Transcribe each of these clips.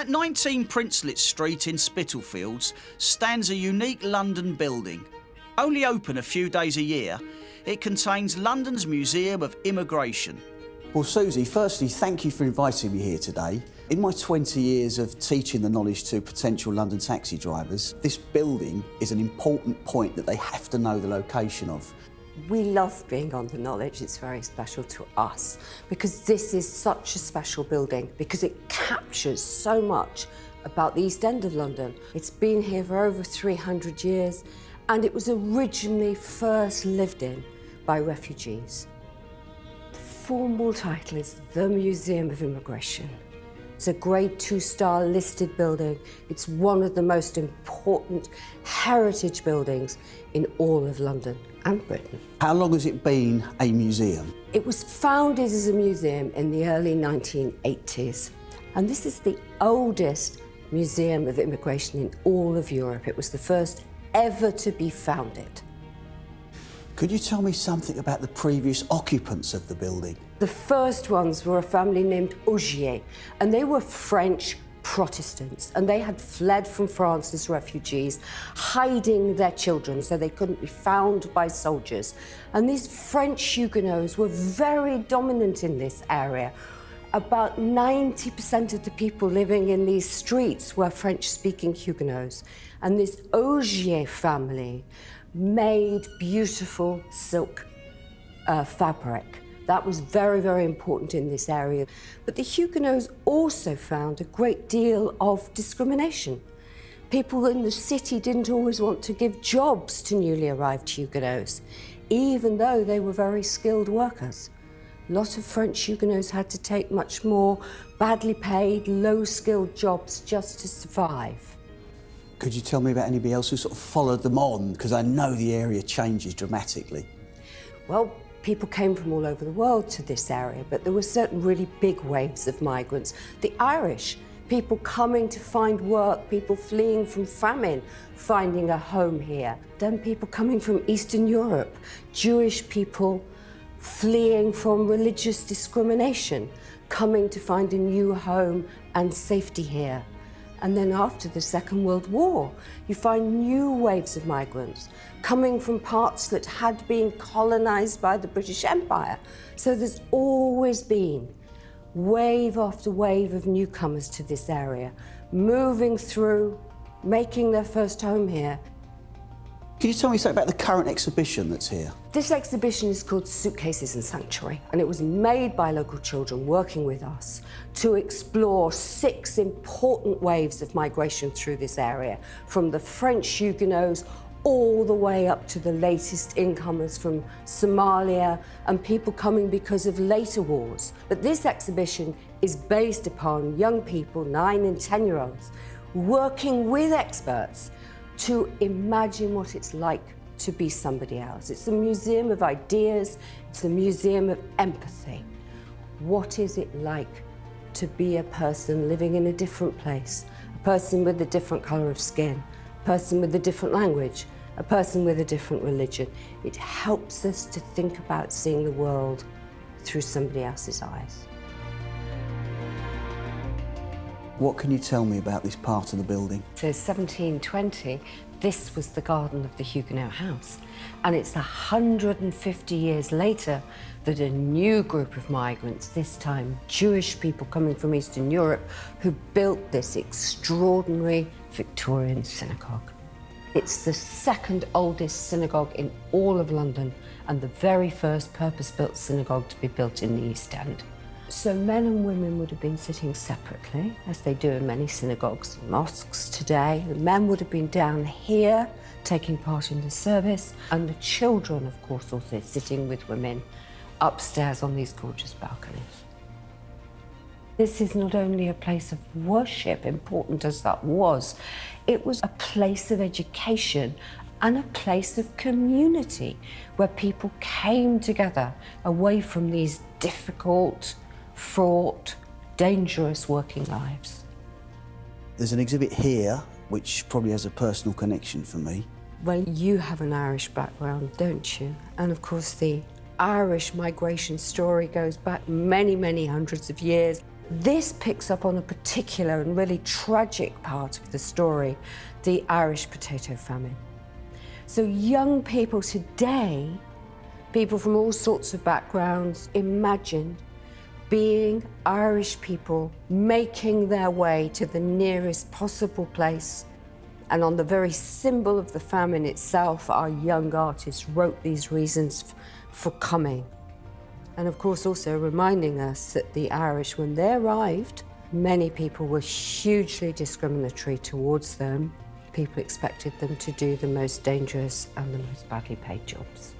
At 19 Princelet Street in Spitalfields stands a unique London building. Only open a few days a year, it contains London's Museum of Immigration. Well, Susie, firstly, thank you for inviting me here today. In my 20 years of teaching the knowledge to potential London taxi drivers, this building is an important point that they have to know the location of. We love being on the knowledge. It's very special to us because this is such a special building because it captures so much about the East End of London. It's been here for over 300 years and it was originally first lived in by refugees. The formal title is the Museum of Immigration. It's a Grade 2-star listed building. It's one of the most important heritage buildings in all of London and Britain. How long has it been a museum? It was founded as a museum in the early 1980s. And this is the oldest museum of immigration in all of Europe. It was the first ever to be founded. Could you tell me something about the previous occupants of the building? The first ones were a family named Augier, and they were French Protestants, and they had fled from France as refugees, hiding their children so they couldn't be found by soldiers. And these French Huguenots were very dominant in this area. About 90% of the people living in these streets were French-speaking Huguenots. And this Augier family made beautiful silk fabric. That was very, very important in this area. But the Huguenots also found a great deal of discrimination. People in the city didn't always want to give jobs to newly arrived Huguenots, even though they were very skilled workers. A lot of French Huguenots had to take much more badly paid, low-skilled jobs just to survive. Could you tell me about anybody else who sort of followed them on? Because I know the area changes dramatically. Well, people came from all over the world to this area, but there were certain really big waves of migrants. The Irish, people coming to find work, people fleeing from famine, finding a home here. Then people coming from Eastern Europe, Jewish people fleeing from religious discrimination, coming to find a new home and safety here. And then after the Second World War, you find new waves of migrants coming from parts that had been colonised by the British Empire. So there's always been wave after wave of newcomers to this area, moving through, making their first home here. Can you tell me something about the current exhibition that's here? This exhibition is called Suitcases and Sanctuary, and it was made by local children working with us to explore 6 important waves of migration through this area, from the French Huguenots all the way up to the latest incomers from Somalia and people coming because of later wars. But this exhibition is based upon young people, 9 and 10-year-olds, working with experts to imagine what it's like to be somebody else. It's a museum of ideas, it's a museum of empathy. What is it like to be a person living in a different place, a person with a different colour of skin, a person with a different language, a person with a different religion? It helps us to think about seeing the world through somebody else's eyes. What can you tell me about this part of the building? So 1720, this was the garden of the Huguenot house. And it's 150 years later that a new group of migrants, this time Jewish people coming from Eastern Europe, who built this extraordinary Victorian synagogue. It's the second oldest synagogue in all of London and the very first purpose-built synagogue to be built in the East End. So men and women would have been sitting separately, as they do in many synagogues and mosques today. The men would have been down here, taking part in the service, and the children, of course, also sitting with women upstairs on these gorgeous balconies. This is not only a place of worship, important as that was, it was a place of education and a place of community where people came together away from these difficult, fraught, dangerous working lives. There's an exhibit here which probably has a personal connection for me. Well, you have an Irish background, don't you? And of course the Irish migration story goes back many, many hundreds of years. This picks up on a particular and really tragic part of the story, the Irish potato famine. So young people today, people from all sorts of backgrounds, imagine being Irish people making their way to the nearest possible place. And on the very symbol of the famine itself, our young artist wrote these reasons for coming. And of course also reminding us that the Irish, when they arrived, many people were hugely discriminatory towards them. People expected them to do the most dangerous and the most badly paid jobs.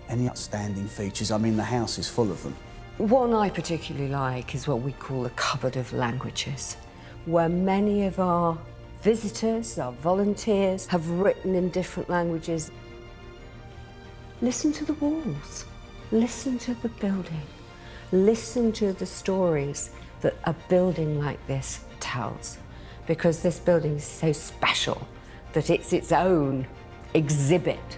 Any outstanding features? I mean, the house is full of them. One I particularly like is what we call the cupboard of languages, where many of our visitors, our volunteers, have written in different languages. Listen to the walls, listen to the building, listen to the stories that a building like this tells. Because this building is so special that it's its own exhibit